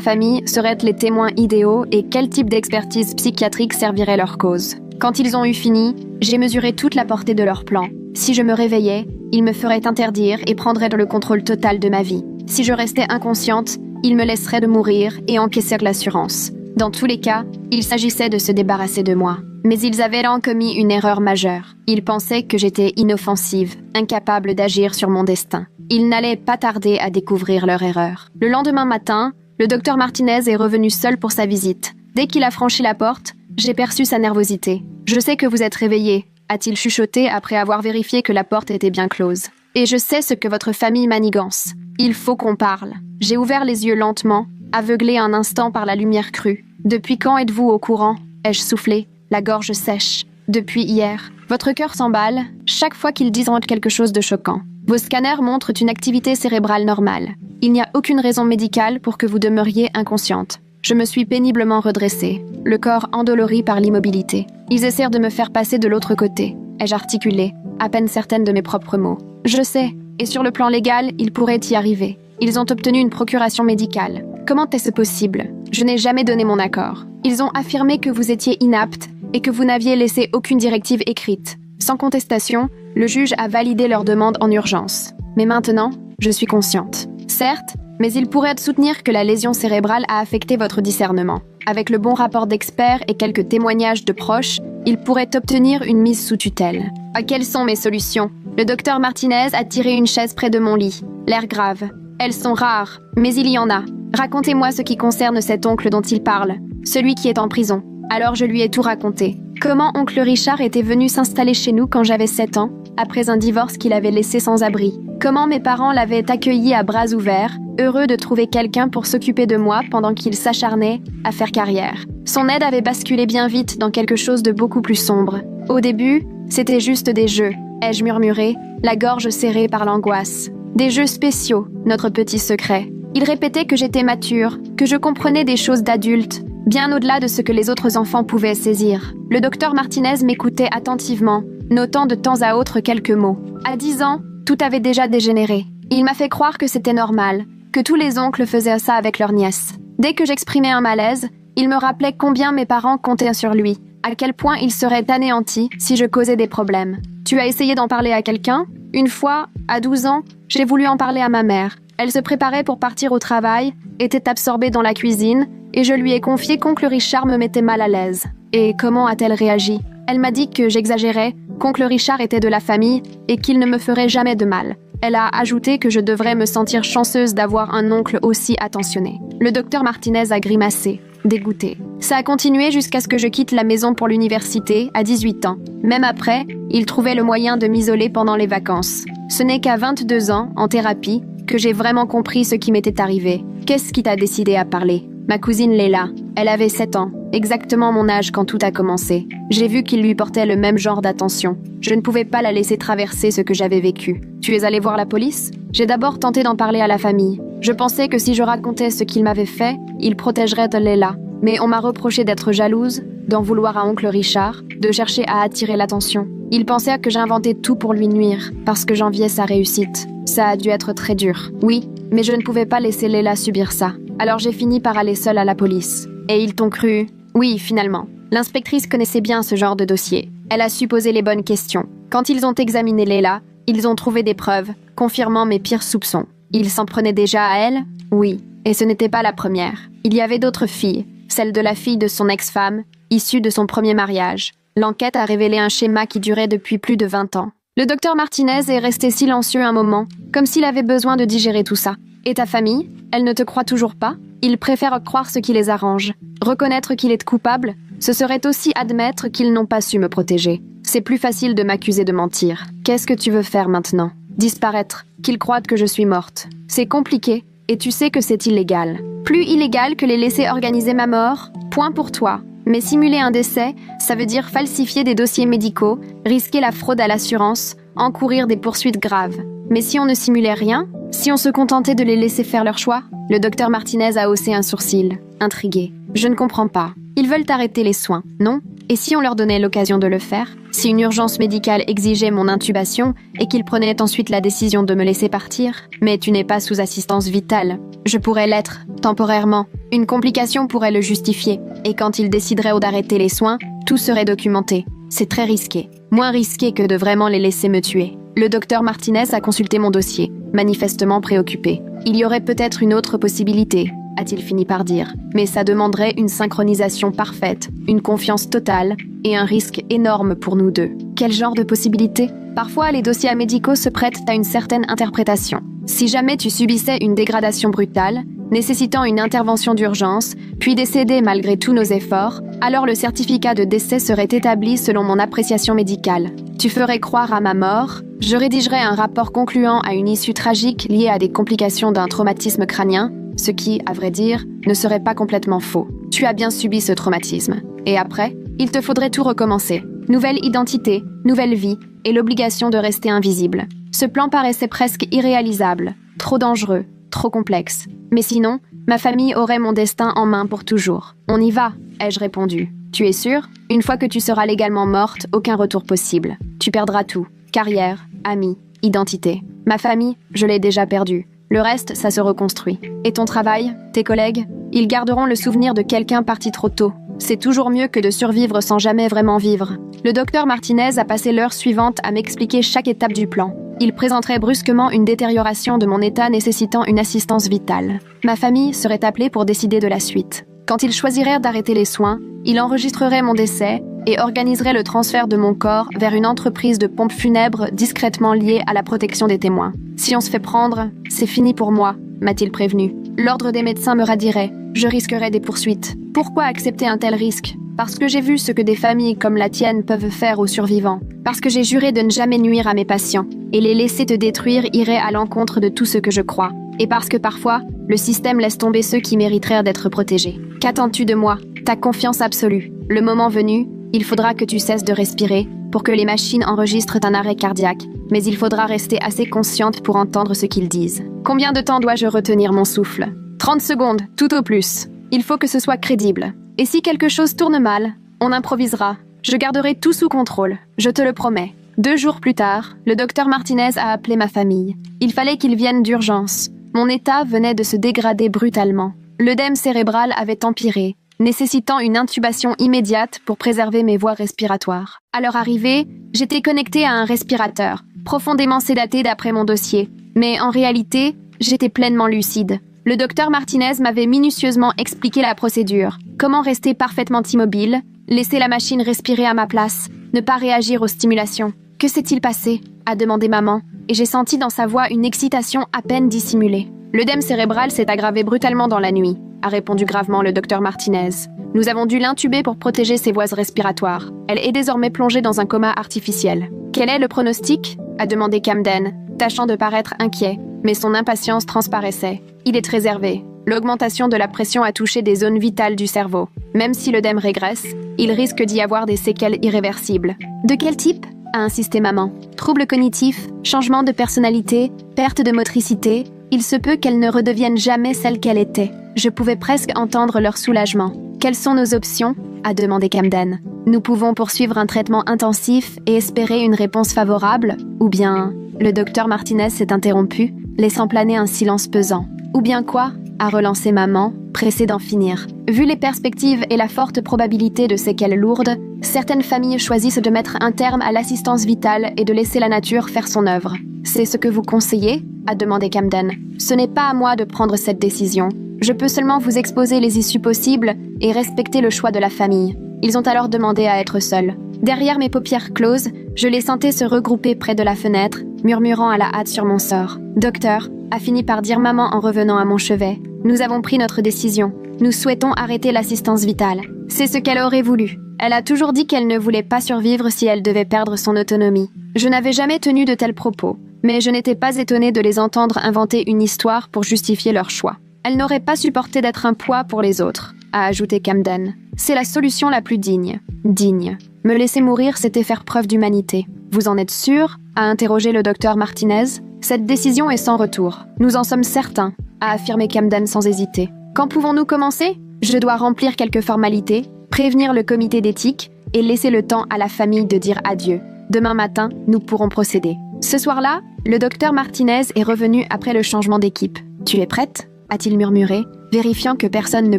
famille seraient les témoins idéaux et quel type d'expertise psychiatrique servirait leur cause. Quand ils ont eu fini, j'ai mesuré toute la portée de leur plan. Si je me réveillais, ils me feraient interdire et prendraient le contrôle total de ma vie. Si je restais inconsciente, ils me laisseraient de mourir et encaisser l'assurance. Dans tous les cas, il s'agissait de se débarrasser de moi. Mais ils avaient là commis une erreur majeure. Ils pensaient que j'étais inoffensive, incapable d'agir sur mon destin. Ils n'allaient pas tarder à découvrir leur erreur. Le lendemain matin, le docteur Martinez est revenu seul pour sa visite. Dès qu'il a franchi la porte, j'ai perçu sa nervosité. « Je sais que vous êtes réveillé », a-t-il chuchoté après avoir vérifié que la porte était bien close. « Et je sais ce que votre famille manigance. Il faut qu'on parle. » J'ai ouvert les yeux lentement, aveuglé un instant par la lumière crue. « Depuis quand êtes-vous au courant ?» ai-je soufflé, la gorge sèche. « Depuis hier. Votre cœur s'emballe chaque fois qu'ils disent quelque chose de choquant. Vos scanners montrent une activité cérébrale normale. Il n'y a aucune raison médicale pour que vous demeuriez inconsciente. » Je me suis péniblement redressée, le corps endolori par l'immobilité. Ils essayent de me faire passer de l'autre côté, ai-je articulé, à peine certaine de mes propres mots. Je sais, et sur le plan légal, ils pourraient y arriver. Ils ont obtenu une procuration médicale. Comment est-ce possible? Je n'ai jamais donné mon accord. Ils ont affirmé que vous étiez inapte et que vous n'aviez laissé aucune directive écrite. Sans contestation, le juge a validé leur demande en urgence. Mais maintenant, je suis consciente. Certes, mais il pourrait soutenir que la lésion cérébrale a affecté votre discernement. Avec le bon rapport d'experts et quelques témoignages de proches, il pourrait obtenir une mise sous tutelle. Ah, quelles sont mes solutions? Le docteur Martinez a tiré une chaise près de mon lit, l'air grave. Elles sont rares, mais il y en a. Racontez-moi ce qui concerne cet oncle dont il parle, celui qui est en prison. Alors je lui ai tout raconté. Comment oncle Richard était venu s'installer chez nous quand j'avais 7 ans, après un divorce qu'il avait laissé sans abri. Comment mes parents l'avaient accueilli à bras ouverts, heureux de trouver quelqu'un pour s'occuper de moi pendant qu'il s'acharnait à faire carrière. Son aide avait basculé bien vite dans quelque chose de beaucoup plus sombre. Au début, c'était juste des jeux, ai-je murmuré, la gorge serrée par l'angoisse. Des jeux spéciaux, notre petit secret. Il répétait que j'étais mature, que je comprenais des choses d'adulte, bien au-delà de ce que les autres enfants pouvaient saisir. Le docteur Martinez m'écoutait attentivement, notant de temps à autre quelques mots. À 10 ans, tout avait déjà dégénéré. Il m'a fait croire que c'était normal, que tous les oncles faisaient ça avec leurs nièces. Dès que j'exprimais un malaise, il me rappelait combien mes parents comptaient sur lui, à quel point il serait anéanti si je causais des problèmes. Tu as essayé d'en parler à quelqu'un? Une fois, à 12 ans, j'ai voulu en parler à ma mère. Elle se préparait pour partir au travail, était absorbée dans la cuisine, et je lui ai confié qu'oncle Richard me mettait mal à l'aise. Et comment a-t-elle réagi? Elle m'a dit que j'exagérais, qu'oncle Richard était de la famille et qu'il ne me ferait jamais de mal. Elle a ajouté que je devrais me sentir chanceuse d'avoir un oncle aussi attentionné. Le docteur Martinez a grimacé, dégoûté. Ça a continué jusqu'à ce que je quitte la maison pour l'université à 18 ans. Même après, il trouvait le moyen de m'isoler pendant les vacances. Ce n'est qu'à 22 ans, en thérapie, que j'ai vraiment compris ce qui m'était arrivé. Qu'est-ce qui t'a décidé à parler? Ma cousine Léla, elle avait 7 ans, exactement mon âge quand tout a commencé. J'ai vu qu'il lui portait le même genre d'attention. Je ne pouvais pas la laisser traverser ce que j'avais vécu. Tu es allé voir la police? J'ai d'abord tenté d'en parler à la famille. Je pensais que si je racontais ce qu'il m'avait fait, il protégerait Léla. Mais on m'a reproché d'être jalouse, d'en vouloir à oncle Richard, de chercher à attirer l'attention. Il pensait que j'inventais tout pour lui nuire, parce que j'enviais sa réussite. Ça a dû être très dur. Oui, mais je ne pouvais pas laisser Léla subir ça. Alors j'ai fini par aller seule à la police. Et ils t'ont cru? Oui, finalement. L'inspectrice connaissait bien ce genre de dossier. Elle a su poser les bonnes questions. Quand ils ont examiné Léla, ils ont trouvé des preuves, confirmant mes pires soupçons. Ils s'en prenaient déjà à elle? Oui. Et ce n'était pas la première. Il y avait d'autres filles. Celle de la fille de son ex-femme, issue de son premier mariage. L'enquête a révélé un schéma qui durait depuis plus de 20 ans. Le docteur Martinez est resté silencieux un moment, comme s'il avait besoin de digérer tout ça. Et ta famille? Elle ne te croit toujours pas? Ils préfèrent croire ce qui les arrange. Reconnaître qu'il est coupable, ce serait aussi admettre qu'ils n'ont pas su me protéger. C'est plus facile de m'accuser de mentir. Qu'est-ce que tu veux faire maintenant? Disparaître, qu'ils croient que je suis morte. C'est compliqué, et tu sais que c'est illégal. Plus illégal que les laisser organiser ma mort? Point pour toi. Mais simuler un décès, ça veut dire falsifier des dossiers médicaux, risquer la fraude à l'assurance, encourir des poursuites graves. Mais si on ne simulait rien? Si on se contentait de les laisser faire leur choix? Le docteur Martinez a haussé un sourcil, intrigué. Je ne comprends pas. Ils veulent arrêter les soins, non? Et si on leur donnait l'occasion de le faire? Si une urgence médicale exigeait mon intubation et qu'ils prenaient ensuite la décision de me laisser partir? Mais tu n'es pas sous assistance vitale. Je pourrais l'être, temporairement. Une complication pourrait le justifier. Et quand ils décideraient d'arrêter les soins, tout serait documenté. C'est très risqué. Moins risqué que de vraiment les laisser me tuer. Le docteur Martinez a consulté mon dossier, manifestement préoccupé. Il y aurait peut-être une autre possibilité, a-t-il fini par dire. Mais ça demanderait une synchronisation parfaite, une confiance totale et un risque énorme pour nous deux. Quel genre de possibilité? Parfois, les dossiers médicaux se prêtent à une certaine interprétation. Si jamais tu subissais une dégradation brutale, nécessitant une intervention d'urgence, puis décédé malgré tous nos efforts, alors le certificat de décès serait établi selon mon appréciation médicale. Tu ferais croire à ma mort, je rédigerais un rapport concluant à une issue tragique liée à des complications d'un traumatisme crânien, ce qui, à vrai dire, ne serait pas complètement faux. Tu as bien subi ce traumatisme. Et après, il te faudrait tout recommencer. Nouvelle identité, nouvelle vie, et l'obligation de rester invisible. Ce plan paraissait presque irréalisable, trop dangereux, trop complexe. Mais sinon, ma famille aurait mon destin en main pour toujours. On y va, ai-je répondu. Tu es sûre? Une fois que tu seras légalement morte, aucun retour possible. Tu perdras tout. Carrière, amis, identité. Ma famille, je l'ai déjà perdue. Le reste, ça se reconstruit. Et ton travail, tes collègues? Ils garderont le souvenir de quelqu'un parti trop tôt. C'est toujours mieux que de survivre sans jamais vraiment vivre. Le docteur Martinez a passé l'heure suivante à m'expliquer chaque étape du plan. Il présenterait brusquement une détérioration de mon état nécessitant une assistance vitale. Ma famille serait appelée pour décider de la suite. Quand ils choisiraient d'arrêter les soins, il enregistrerait mon décès et organiserait le transfert de mon corps vers une entreprise de pompes funèbres discrètement liée à la protection des témoins. Si on se fait prendre, c'est fini pour moi, m'a-t-il prévenu. L'ordre des médecins me radirait. Je risquerais des poursuites. Pourquoi accepter un tel risque? Parce que j'ai vu ce que des familles comme la tienne peuvent faire aux survivants. Parce que j'ai juré de ne jamais nuire à mes patients. Et les laisser te détruire irait à l'encontre de tout ce que je crois. Et parce que parfois, le système laisse tomber ceux qui mériteraient d'être protégés. Qu'attends-tu de moi? Ta confiance absolue. Le moment venu, il faudra que tu cesses de respirer pour que les machines enregistrent un arrêt cardiaque. Mais il faudra rester assez consciente pour entendre ce qu'ils disent. Combien de temps dois-je retenir mon souffle? 30 secondes, tout au plus. Il faut que ce soit crédible. Et si quelque chose tourne mal, on improvisera. Je garderai tout sous contrôle, je te le promets. 2 jours plus tard, le docteur Martinez a appelé ma famille. Il fallait qu'il vienne d'urgence. Mon état venait de se dégrader brutalement. L'œdème cérébral avait empiré, nécessitant une intubation immédiate pour préserver mes voies respiratoires. À leur arrivée, j'étais connectée à un respirateur, profondément sédatée d'après mon dossier. Mais en réalité, j'étais pleinement lucide. Le docteur Martinez m'avait minutieusement expliqué la procédure. Comment rester parfaitement immobile, laisser la machine respirer à ma place, ne pas réagir aux stimulations. Que s'est-il passé? A demandé maman, et j'ai senti dans sa voix une excitation à peine dissimulée. L'œdème cérébral s'est aggravé brutalement dans la nuit, a répondu gravement le docteur Martinez. Nous avons dû l'intuber pour protéger ses voies respiratoires. Elle est désormais plongée dans un coma artificiel. Quel est le pronostic? A demandé Camden, tâchant de paraître inquiet, mais son impatience transparaissait. Il est réservé. L'augmentation de la pression a touché des zones vitales du cerveau. Même si l'œdème régresse, il risque d'y avoir des séquelles irréversibles. De quel type? A insisté maman. Troubles cognitifs, changement de personnalité, perte de motricité. Il se peut qu'elle ne redevienne jamais celle qu'elle était. Je pouvais presque entendre leur soulagement. Quelles sont nos options? A demandé Camden. Nous pouvons poursuivre un traitement intensif et espérer une réponse favorable, ou bien... Le docteur Martinez s'est interrompu, laissant planer un silence pesant. Ou bien quoi? A relancé maman, pressée d'en finir. Vu les perspectives et la forte probabilité de séquelles lourdes, certaines familles choisissent de mettre un terme à l'assistance vitale et de laisser la nature faire son œuvre. C'est ce que vous conseillez? A demandé Camden. Ce n'est pas à moi de prendre cette décision. Je peux seulement vous exposer les issues possibles et respecter le choix de la famille. Ils ont alors demandé à être seuls. Derrière mes paupières closes, je les sentais se regrouper près de la fenêtre, murmurant à la hâte sur mon sort. « Docteur », a fini par dire maman en revenant à mon chevet, « nous avons pris notre décision. Nous souhaitons arrêter l'assistance vitale. » C'est ce qu'elle aurait voulu. Elle a toujours dit qu'elle ne voulait pas survivre si elle devait perdre son autonomie. Je n'avais jamais tenu de tels propos, mais je n'étais pas étonnée de les entendre inventer une histoire pour justifier leur choix. Elle n'aurait pas supporté d'être un poids pour les autres, a ajouté Camden. C'est la solution la plus digne. Digne. Me laisser mourir, c'était faire preuve d'humanité. Vous en êtes sûr? A interrogé le docteur Martinez. Cette décision est sans retour. Nous en sommes certains, a affirmé Camden sans hésiter. Quand pouvons-nous commencer? Je dois remplir quelques formalités, prévenir le comité d'éthique et laisser le temps à la famille de dire adieu. Demain matin, nous pourrons procéder. Ce soir-là, le docteur Martinez est revenu après le changement d'équipe. « Tu es prête ?» a-t-il murmuré, vérifiant que personne ne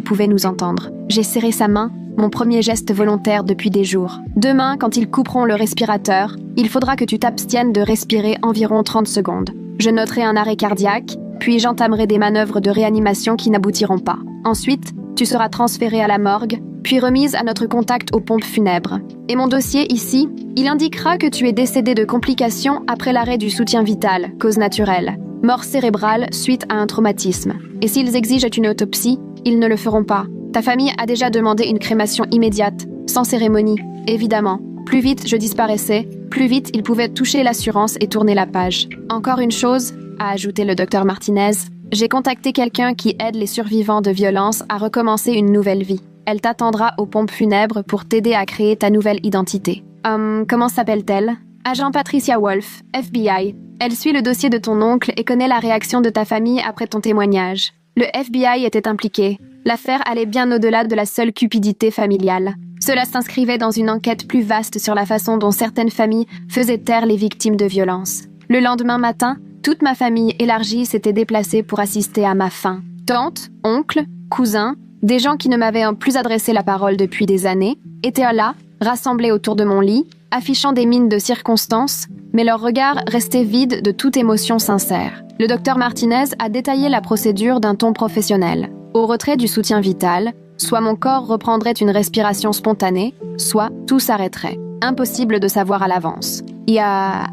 pouvait nous entendre. J'ai serré sa main, mon premier geste volontaire depuis des jours. Demain, quand ils couperont le respirateur, il faudra que tu t'abstiennes de respirer environ 30 secondes. Je noterai un arrêt cardiaque, puis j'entamerai des manœuvres de réanimation qui n'aboutiront pas. Ensuite, tu seras transféré à la morgue, puis remise à notre contact aux pompes funèbres. Et mon dossier ici, il indiquera que tu es décédé de complications après l'arrêt du soutien vital, cause naturelle. Mort cérébrale suite à un traumatisme. Et s'ils exigent une autopsie, ils ne le feront pas. Ta famille a déjà demandé une crémation immédiate, sans cérémonie, évidemment. Plus vite je disparaissais, plus vite ils pouvaient toucher l'assurance et tourner la page. Encore une chose, a ajouté le docteur Martinez, j'ai contacté quelqu'un qui aide les survivants de violences à recommencer une nouvelle vie. Elle t'attendra aux pompes funèbres pour t'aider à créer ta nouvelle identité. Comment s'appelle-t-elle? Agent Patricia Wolf, FBI. Elle suit le dossier de ton oncle et connaît la réaction de ta famille après ton témoignage. Le FBI était impliqué. L'affaire allait bien au-delà de la seule cupidité familiale. Cela s'inscrivait dans une enquête plus vaste sur la façon dont certaines familles faisaient taire les victimes de violences. Le lendemain matin, toute ma famille élargie s'était déplacée pour assister à ma fin. Tante, oncle, cousin, des gens qui ne m'avaient plus adressé la parole depuis des années, étaient là, rassemblés autour de mon lit, affichant des mines de circonstance, mais leur regard restait vide de toute émotion sincère. Le docteur Martinez a détaillé la procédure d'un ton professionnel. Au retrait du soutien vital, soit mon corps reprendrait une respiration spontanée, soit tout s'arrêterait. Impossible de savoir à l'avance.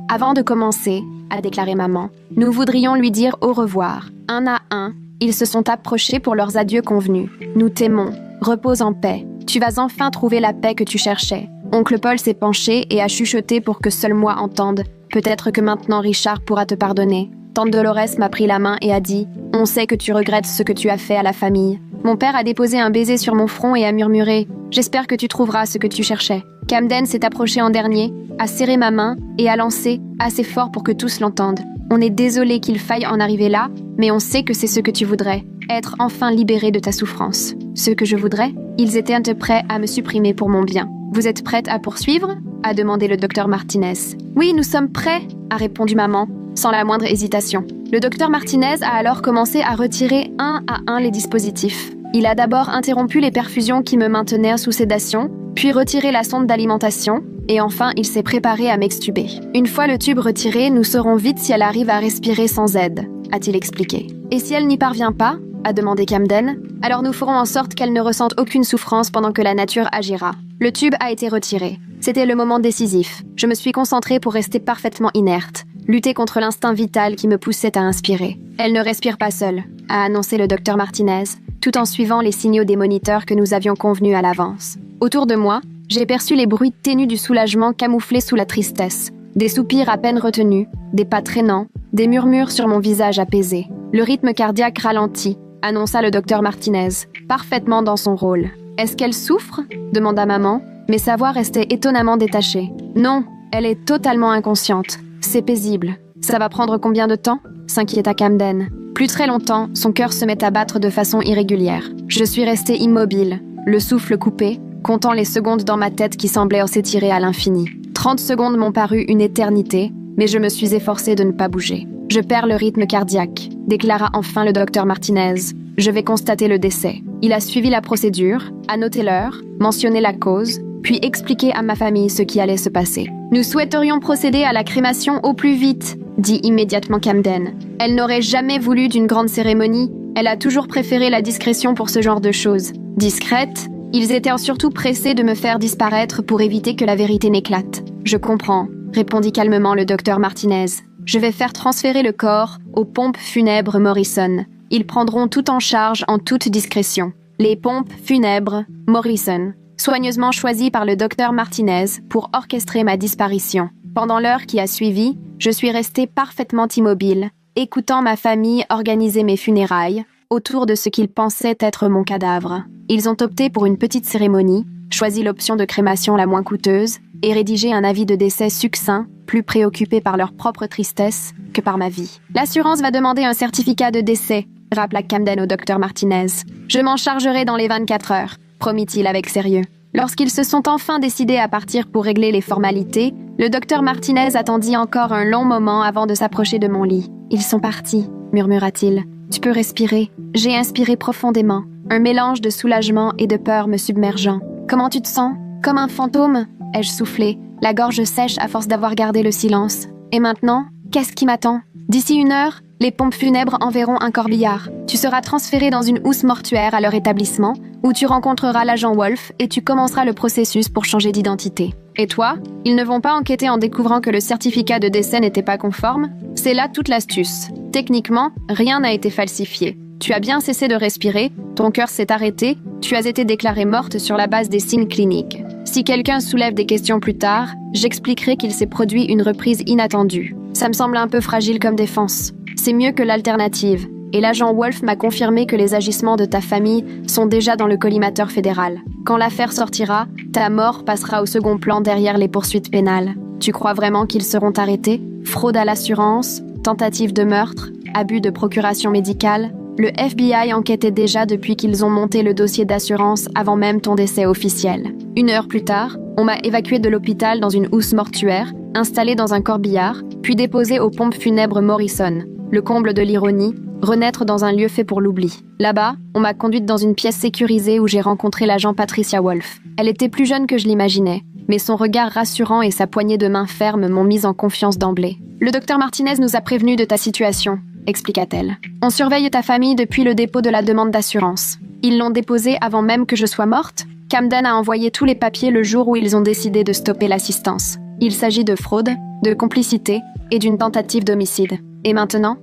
Avant de commencer, a déclaré maman, nous voudrions lui dire au revoir. Un à un, ils se sont approchés pour leurs adieux convenus. Nous t'aimons. Repose en paix. Tu vas enfin trouver la paix que tu cherchais. Oncle Paul s'est penché et a chuchoté pour que seul moi entende. Peut-être que maintenant Richard pourra te pardonner. Tante Dolores m'a pris la main et a dit « On sait que tu regrettes ce que tu as fait à la famille. » Mon père a déposé un baiser sur mon front et a murmuré « J'espère que tu trouveras ce que tu cherchais. » Camden s'est approché en dernier, a serré ma main et a lancé, assez fort pour que tous l'entendent. « On est désolé qu'il faille en arriver là, mais on sait que c'est ce que tu voudrais. Être enfin libéré de ta souffrance. » Ce que je voudrais? Ils étaient prêts à me supprimer pour mon bien. « Vous êtes prête à poursuivre ?» a demandé le docteur Martinez. « Oui, nous sommes prêts !» a répondu maman, sans la moindre hésitation. Le docteur Martinez a alors commencé à retirer un à un les dispositifs. Il a d'abord interrompu les perfusions qui me maintenaient sous sédation, puis retiré la sonde d'alimentation, et enfin il s'est préparé à m'extuber. Une fois le tube retiré, nous saurons vite si elle arrive à respirer sans aide, a-t-il expliqué. Et si elle n'y parvient pas, a demandé Camden, alors nous ferons en sorte qu'elle ne ressente aucune souffrance pendant que la nature agira. Le tube a été retiré. C'était le moment décisif. Je me suis concentrée pour rester parfaitement inerte, lutter contre l'instinct vital qui me poussait à inspirer. Elle ne respire pas seule, a annoncé le docteur Martinez, tout en suivant les signaux des moniteurs que nous avions convenus à l'avance. Autour de moi, j'ai perçu les bruits ténus du soulagement camouflés sous la tristesse. Des soupirs à peine retenus, des pas traînants, des murmures sur mon visage apaisé. Le rythme cardiaque ralentit, annonça le docteur Martinez, parfaitement dans son rôle. « Est-ce qu'elle souffre ?» demanda maman, mais sa voix restait étonnamment détachée. « Non, elle est totalement inconsciente. C'est paisible. Ça va prendre combien de temps ?» s'inquiéta Camden. Plus très longtemps, son cœur se met à battre de façon irrégulière. Je suis restée immobile, le souffle coupé, comptant les secondes dans ma tête qui semblaient s'étirer à l'infini. 30 secondes m'ont paru une éternité, mais je me suis efforcée de ne pas bouger. « Je perds le rythme cardiaque », déclara enfin le docteur Martinez. « Je vais constater le décès. » Il a suivi la procédure, a noté l'heure, mentionné la cause, puis expliqué à ma famille ce qui allait se passer. « Nous souhaiterions procéder à la crémation au plus vite », dit immédiatement Camden. Elle n'aurait jamais voulu d'une grande cérémonie. Elle a toujours préféré la discrétion pour ce genre de choses. Discrète, ils étaient surtout pressés de me faire disparaître pour éviter que la vérité n'éclate. « Je comprends », répondit calmement le docteur Martinez. Je vais faire transférer le corps aux pompes funèbres Morrison. Ils prendront tout en charge en toute discrétion. Les pompes funèbres Morrison, soigneusement choisies par le docteur Martinez pour orchestrer ma disparition. Pendant l'heure qui a suivi, je suis restée parfaitement immobile, écoutant ma famille organiser mes funérailles autour de ce qu'ils pensaient être mon cadavre. Ils ont opté pour une petite cérémonie, choisi l'option de crémation la moins coûteuse et rédigé un avis de décès succinct, plus préoccupé par leur propre tristesse que par ma vie. « L'assurance va demander un certificat de décès », rappela Camden au docteur Martinez. « Je m'en chargerai dans les 24 heures », promit-il avec sérieux. Lorsqu'ils se sont enfin décidés à partir pour régler les formalités, le docteur Martinez attendit encore un long moment avant de s'approcher de mon lit. « Ils sont partis », murmura-t-il. « Tu peux respirer. » J'ai inspiré profondément, un mélange de soulagement et de peur me submergeant. « Comment tu te sens ? Comme un fantôme ?» ai-je soufflé, la gorge sèche à force d'avoir gardé le silence. « Et maintenant ? Qu'est-ce qui m'attend ? D'ici 1 heure, les pompes funèbres enverront un corbillard. Tu seras transféré dans une housse mortuaire à leur établissement, où tu rencontreras l'agent Wolf et tu commenceras le processus pour changer d'identité. Et toi, ils ne vont pas enquêter en découvrant que le certificat de décès n'était pas conforme ? C'est là toute l'astuce. Techniquement, rien n'a été falsifié. Tu as bien cessé de respirer, ton cœur s'est arrêté, tu as été déclarée morte sur la base des signes cliniques. Si quelqu'un soulève des questions plus tard, j'expliquerai qu'il s'est produit une reprise inattendue. Ça me semble un peu fragile comme défense. C'est mieux que l'alternative. Et l'agent Wolf m'a confirmé que les agissements de ta famille sont déjà dans le collimateur fédéral. Quand l'affaire sortira, ta mort passera au second plan derrière les poursuites pénales. Tu crois vraiment qu'ils seront arrêtés ? Fraude à l'assurance, tentative de meurtre, abus de procuration médicale ? Le FBI enquêtait déjà depuis qu'ils ont monté le dossier d'assurance avant même ton décès officiel. 1 heure plus tard, on m'a évacué de l'hôpital dans une housse mortuaire, installée dans un corbillard, puis déposée aux pompes funèbres Morrison. Le comble de l'ironie, renaître dans un lieu fait pour l'oubli. Là-bas, on m'a conduite dans une pièce sécurisée où j'ai rencontré l'agent Patricia Wolf. Elle était plus jeune que je l'imaginais, mais son regard rassurant et sa poignée de main ferme m'ont mise en confiance d'emblée. « Le docteur Martinez nous a prévenus de ta situation », expliqua-t-elle. « On surveille ta famille depuis le dépôt de la demande d'assurance. Ils l'ont déposée avant même que je sois morte. Camden a envoyé tous les papiers le jour où ils ont décidé de stopper l'assistance. Il s'agit de fraude, de complicité et d'une tentative d'homicide. Et maintenant,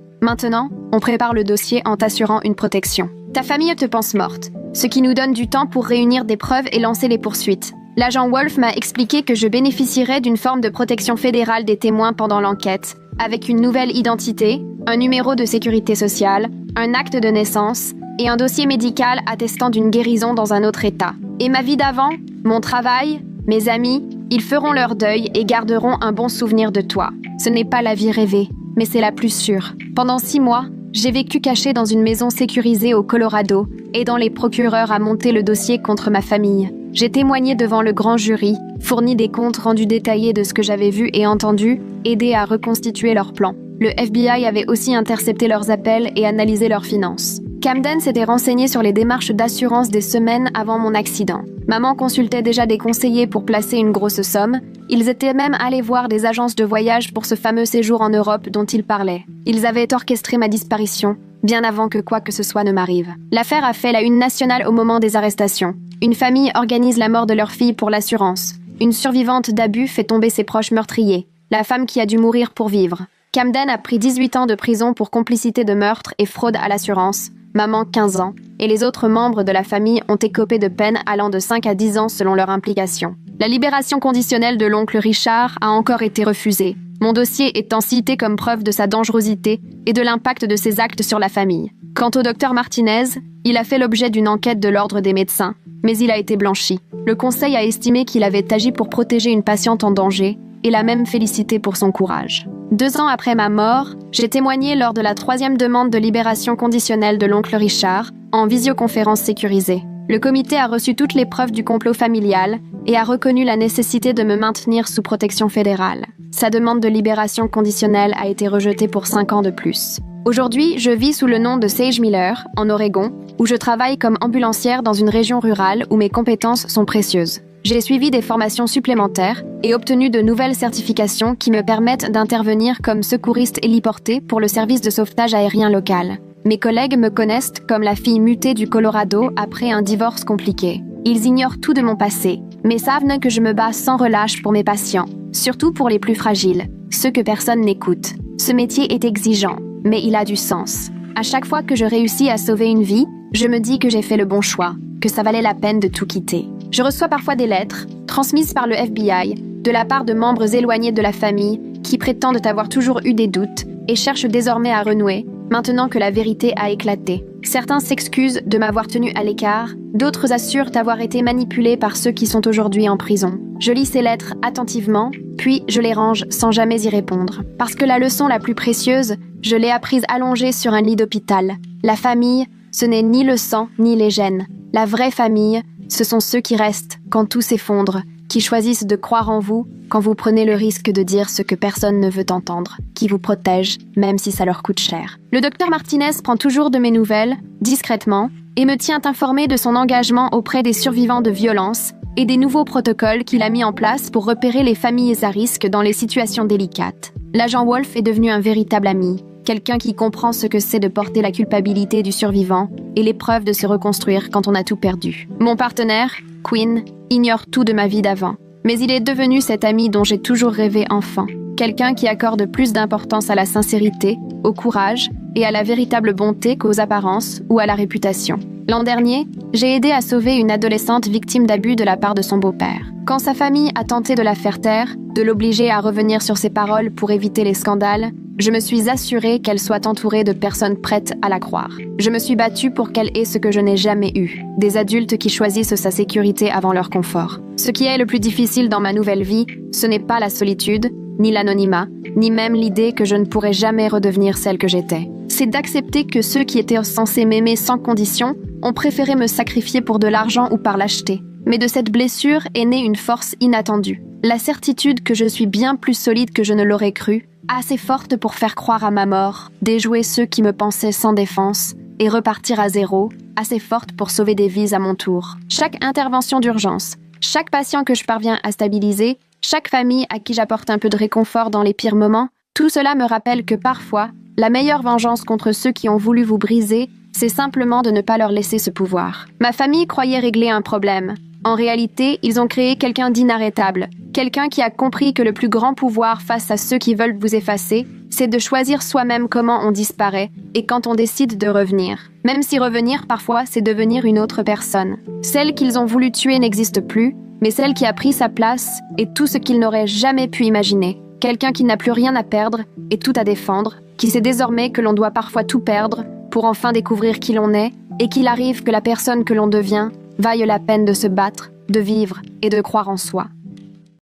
on prépare le dossier en t'assurant une protection. Ta famille te pense morte, ce qui nous donne du temps pour réunir des preuves et lancer les poursuites. L'agent Wolf m'a expliqué que je bénéficierais d'une forme de protection fédérale des témoins pendant l'enquête, avec une nouvelle identité, un numéro de sécurité sociale, un acte de naissance et un dossier médical attestant d'une guérison dans un autre état. Et ma vie d'avant, mon travail, mes amis, ils feront leur deuil et garderont un bon souvenir de toi. Ce n'est pas la vie rêvée, mais c'est la plus sûre. Pendant 6 mois, j'ai vécu caché dans une maison sécurisée au Colorado, aidant les procureurs à monter le dossier contre ma famille. J'ai témoigné devant le grand jury, fourni des comptes rendus détaillés de ce que j'avais vu et entendu, aidé à reconstituer leur plan. Le FBI avait aussi intercepté leurs appels et analysé leurs finances. Camden s'était renseigné sur les démarches d'assurance des semaines avant mon accident. Maman consultait déjà des conseillers pour placer une grosse somme. Ils étaient même allés voir des agences de voyage pour ce fameux séjour en Europe dont ils parlaient. Ils avaient orchestré ma disparition, bien avant que quoi que ce soit ne m'arrive. L'affaire a fait la une nationale au moment des arrestations. Une famille organise la mort de leur fille pour l'assurance. Une survivante d'abus fait tomber ses proches meurtriers. La femme qui a dû mourir pour vivre. Camden a pris 18 ans de prison pour complicité de meurtre et fraude à l'assurance. Maman 15 ans, et les autres membres de la famille ont écopé de peines allant de 5 à 10 ans selon leur implication. La libération conditionnelle de l'oncle Richard a encore été refusée, mon dossier étant cité comme preuve de sa dangerosité et de l'impact de ses actes sur la famille. Quant au docteur Martinez, il a fait l'objet d'une enquête de l'ordre des médecins, mais il a été blanchi. Le conseil a estimé qu'il avait agi pour protéger une patiente en danger et l'a même félicité pour son courage. 2 ans après ma mort, j'ai témoigné lors de la 3e demande de libération conditionnelle de l'oncle Richard, en visioconférence sécurisée. Le comité a reçu toutes les preuves du complot familial et a reconnu la nécessité de me maintenir sous protection fédérale. Sa demande de libération conditionnelle a été rejetée pour 5 ans de plus. Aujourd'hui, je vis sous le nom de Sage Miller, en Oregon, où je travaille comme ambulancière dans une région rurale où mes compétences sont précieuses. J'ai suivi des formations supplémentaires et obtenu de nouvelles certifications qui me permettent d'intervenir comme secouriste héliporté pour le service de sauvetage aérien local. Mes collègues me connaissent comme la fille mutée du Colorado après un divorce compliqué. Ils ignorent tout de mon passé, mais savent que je me bats sans relâche pour mes patients, surtout pour les plus fragiles, ceux que personne n'écoute. Ce métier est exigeant, mais il a du sens. À chaque fois que je réussis à sauver une vie, je me dis que j'ai fait le bon choix, que ça valait la peine de tout quitter. Je reçois parfois des lettres, transmises par le FBI, de la part de membres éloignés de la famille qui prétendent avoir toujours eu des doutes et cherchent désormais à renouer, maintenant que la vérité a éclaté. Certains s'excusent de m'avoir tenu à l'écart, d'autres assurent avoir été manipulés par ceux qui sont aujourd'hui en prison. Je lis ces lettres attentivement, puis je les range sans jamais y répondre. Parce que la leçon la plus précieuse, je l'ai apprise allongée sur un lit d'hôpital. La famille, ce n'est ni le sang ni les gènes. La vraie famille, ce sont ceux qui restent quand tout s'effondre, qui choisissent de croire en vous quand vous prenez le risque de dire ce que personne ne veut entendre, qui vous protègent, même si ça leur coûte cher. Le docteur Martinez prend toujours de mes nouvelles, discrètement, et me tient informé de son engagement auprès des survivants de violences et des nouveaux protocoles qu'il a mis en place pour repérer les familles à risque dans les situations délicates. L'agent Wolf est devenu un véritable ami, quelqu'un qui comprend ce que c'est de porter la culpabilité du survivant et l'épreuve de se reconstruire quand on a tout perdu. Mon partenaire, Quinn, ignore tout de ma vie d'avant, mais il est devenu cet ami dont j'ai toujours rêvé enfant. Quelqu'un qui accorde plus d'importance à la sincérité, au courage et à la véritable bonté qu'aux apparences ou à la réputation. L'an dernier, j'ai aidé à sauver une adolescente victime d'abus de la part de son beau-père. Quand sa famille a tenté de la faire taire, de l'obliger à revenir sur ses paroles pour éviter les scandales, je me suis assurée qu'elle soit entourée de personnes prêtes à la croire. Je me suis battue pour qu'elle ait ce que je n'ai jamais eu, des adultes qui choisissent sa sécurité avant leur confort. Ce qui est le plus difficile dans ma nouvelle vie, ce n'est pas la solitude, ni l'anonymat, ni même l'idée que je ne pourrais jamais redevenir celle que j'étais. C'est d'accepter que ceux qui étaient censés m'aimer sans condition ont préféré me sacrifier pour de l'argent ou par lâcheté. Mais de cette blessure est née une force inattendue. La certitude que je suis bien plus solide que je ne l'aurais cru, assez forte pour faire croire à ma mort, déjouer ceux qui me pensaient sans défense et repartir à zéro, assez forte pour sauver des vies à mon tour. Chaque intervention d'urgence, chaque patient que je parviens à stabiliser, chaque famille à qui j'apporte un peu de réconfort dans les pires moments, tout cela me rappelle que parfois, la meilleure vengeance contre ceux qui ont voulu vous briser, c'est simplement de ne pas leur laisser ce pouvoir. Ma famille croyait régler un problème. En réalité, ils ont créé quelqu'un d'inarrêtable, quelqu'un qui a compris que le plus grand pouvoir face à ceux qui veulent vous effacer, c'est de choisir soi-même comment on disparaît et quand on décide de revenir. Même si revenir, parfois, c'est devenir une autre personne. Celle qu'ils ont voulu tuer n'existe plus, mais celle qui a pris sa place est tout ce qu'ils n'auraient jamais pu imaginer. Quelqu'un qui n'a plus rien à perdre et tout à défendre, qui sait désormais que l'on doit parfois tout perdre pour enfin découvrir qui l'on est et qu'il arrive que la personne que l'on devient vaille la peine de se battre, de vivre et de croire en soi.